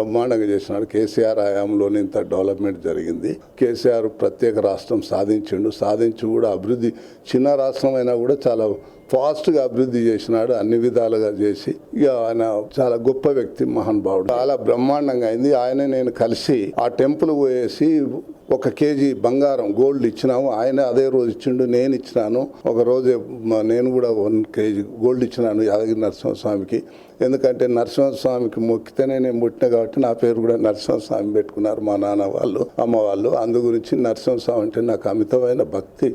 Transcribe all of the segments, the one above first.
బ్రహ్మాండంగా చేసినాడు. కేసీఆర్ హయాంలోనే ఇంత డెవలప్మెంట్ జరిగింది. కేసీఆర్ ప్రత్యేక రాష్ట్రం సాధించి కూడా అభివృద్ధి, చిన్న రాష్ట్రం అయినా కూడా చాలా ఫాస్ట్గా అభివృద్ధి చేసినాడు, అన్ని విధాలుగా చేసి. ఇక ఆయన చాలా గొప్ప వ్యక్తి, మహానుభావుడు. చాలా బ్రహ్మాండంగా అయింది. ఆయన నేను కలిసి ఆ టెంపుల్ పోయేసి 1 కేజీ బంగారం గోల్డ్ ఇచ్చినాము. ఆయన అదే రోజు ఇచ్చిండు, నేను ఇచ్చినాను. ఒక రోజు నేను కూడా 1 కేజీ గోల్డ్ ఇచ్చినాను యాదగిరి నరసింహస్వామికి. ఎందుకంటే నరసింహస్వామికి మొక్కితేనే నేను పుట్టిన కాబట్టి నా పేరు కూడా నరసింహస్వామి పెట్టుకున్నారు మా నాన్న వాళ్ళు, అమ్మ వాళ్ళు. అందు గురించి నరసింహస్వామి అంటే నాకు అమితమైన భక్తి,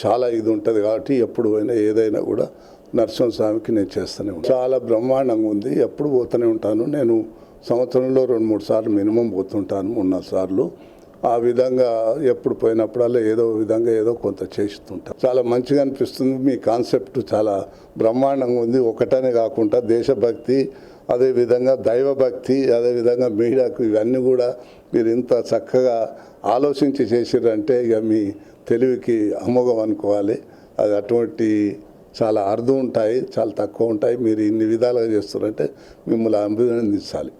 చాలా ఇది ఉంటుంది కాబట్టి ఎప్పుడు పోయినా ఏదైనా కూడా నరసింహస్వామికి నేను చేస్తూనే ఉంటాను. చాలా బ్రహ్మాండంగా ఉంది. ఎప్పుడు పోతూనే ఉంటాను. నేను సంవత్సరంలో 2-3 సార్లు మినిమం పోతుంటాను, 3-4 సార్లు. ఆ విధంగా ఎప్పుడు పోయినప్పుడల్లా ఏదో విధంగా ఏదో కొంత చేస్తుంటాను. చాలా మంచిగా అనిపిస్తుంది. మీ కాన్సెప్ట్ చాలా బ్రహ్మాండంగా ఉంది. ఒకటనే కాకుండా దేశభక్తి, అదేవిధంగా దైవభక్తి, అదేవిధంగా మీడియాకు, ఇవన్నీ కూడా మీరు ఇంత చక్కగా ఆలోచించి చేసిరంటే ఇక మీ తెలివికి అమోఘం అనుకోవాలి. అది అటువంటి చాలా అర్థం ఉంటాయి, చాలా తక్కువ ఉంటాయి. మీరు ఇన్ని విధాలుగా చేస్తున్నారంటే మిమ్మల్ని అభినందించాలి.